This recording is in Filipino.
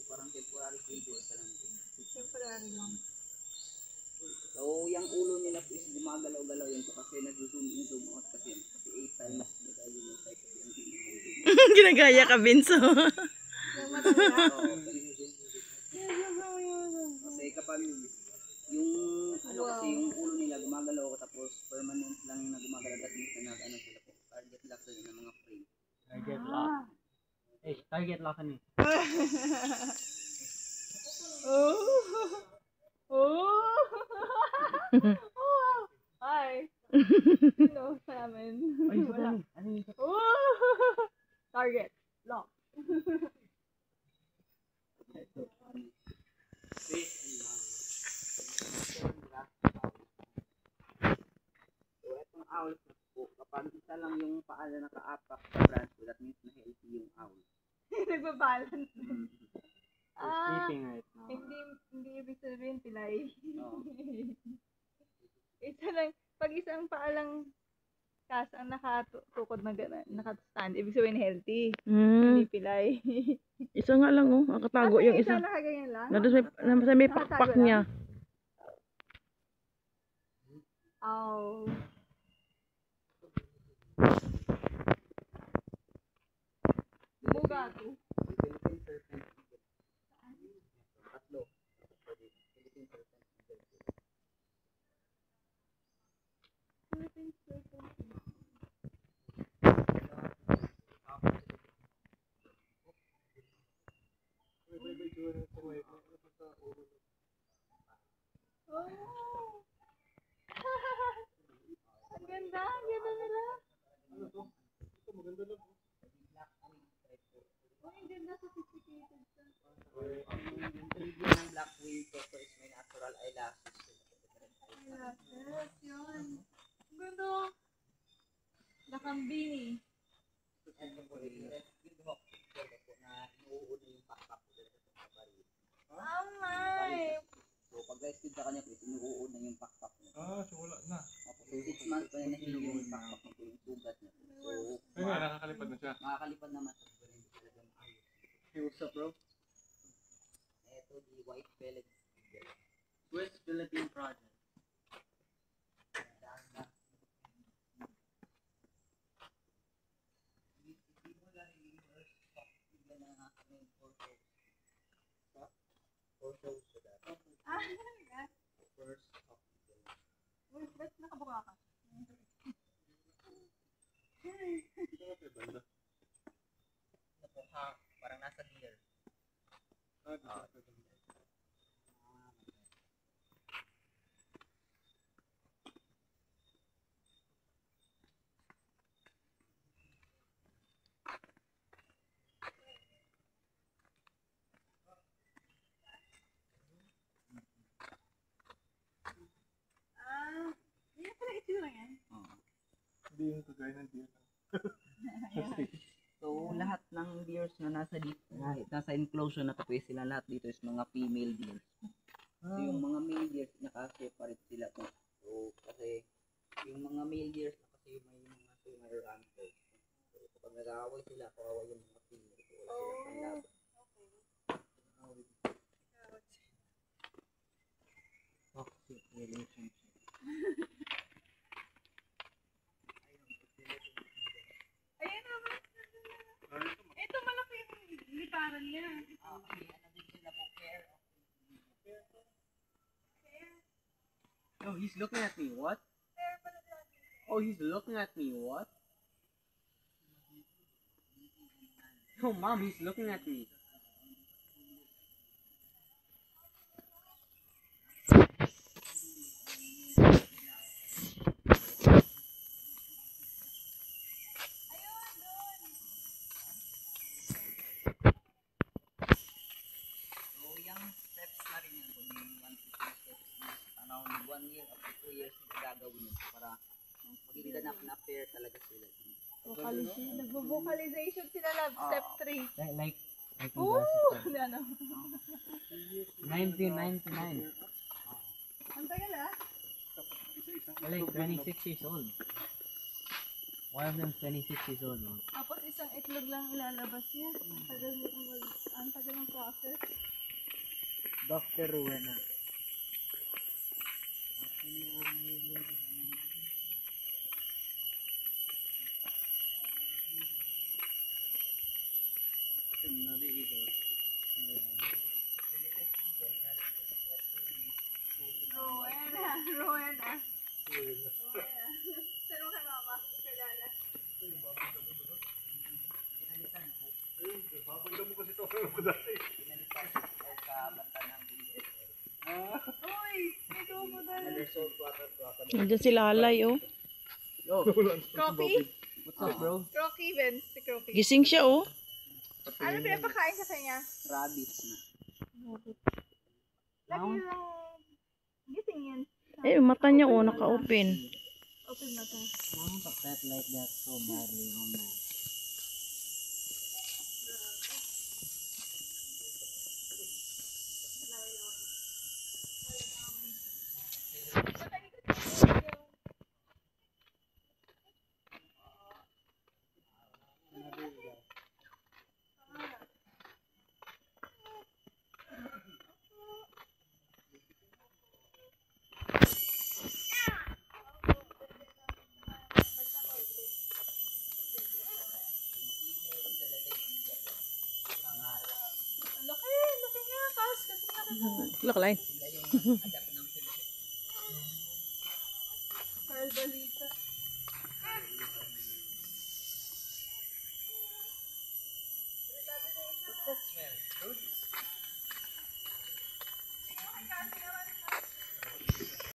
parang temporary flavor pa lang. Temporary lang. So, yung ulo nila po is gumagalaw-galaw yun kasi nag-zoom in, zoom out kasi 8 times nagaya yung size of yung Ginagaya ka, Vince. Yung matanda. Kasi kapag yung ano kasi yung ulo nila gumagalaw tapos permanent lang na gumagalaw at minsan na ano sila po target lock sila ng mga frame. Target lock. Eh, target lock kan eh. Oh. Oh. Oh. Hi. Sino sa amin? Ay, Wala. ano yun? Oh. Target. Lock. So etong owl po kapag isa lang yung paa na nakaapak sa branch so that means na healthy yung owl. Nagbabalance. Sleeping right now. Hindi ibig sabihin pilay. Oo. Isa lang, pag isang paa lang ang nakatukod na gano'n, nakastand, ibig sabihin healthy. Hindi pilay. Isa nga lang, oh. Nakatago yung isa. Nakaganyan lang? Nasa may pakpak Nakatago niya. Ow. Buga to. Philippine serpent eagle. Tatlo. Philippine serpent eagle. Philippine serpent. Oh. Ang ganda nila. Oh, ang ganda sophisticated siya. Yung trivia ng black wing tortoise may natural eyelashes. Yes, yun. Ang ganda. Nakambini. At yung red hawk po na inuuna yung pakpak ko dito sa baril. Oh my. So pag rescue ka kanya po, inuuna yung pakpak niya. So wala na. So 6 months pa na nahilo yung pakpak niya po, yung sugat niya. So Ay nga, nakakalipad na siya. makakalipad naman sa pero hindi talaga maayos. Hey, what's up bro? Ito the white bellied eagle. West Philippine Project. Ah, talaga? Uy, ba't nakabuka ka? Parang nasa deer. Ah, yun pala itsura yan. Hindi yung kagaya ng deer. So lahat ng deers na nasa enclosure na tapos sila lahat dito is mga female deers. So yung mga male deers naka-separate sila po. So kasi yung mga male deers na kasi may mga ranker. So kapag nag-aaway sila, kawawa yung mga female. So wala silang panlaban. Toxic relationship. Ayan naman. Ito malaki yung liparan niya. Kasi ano din sila po, care of Oh, he's looking at me. What? Oh, he's looking at me. What? Oh, mom, he's looking at me. So yung steps na rin yan, kung yung 1 to 2 steps is around 1 year up to 2 years na gagawin yun para maging ganap na pair talaga sila. Nagvo-vocalization sila love step 3. Like Ooh! Ano? 1999. Ang tagal ah. They're like 26 years old. One of them's 26 years old. Tapos isang itlog lang ilalabas niya. Ang tagal ng process. Dr. Rowena. Rowena. Rowena. Saan mo kay mama? Kilala. Uy! May tubo doon. Nandiyan si Lalay, oh. Crocky? What's up, bro? Crocky, Vince. Si Crocky. Gising siya, oh. Ano pinapakain sa kanya? Rabbits na. Lagi lang gising yan. Eh, mata niya, oh, naka-open. Open mata. Pet like that so badly, oh man. Laki! Laki niya! Kasi nga Look, line. Carl Balita.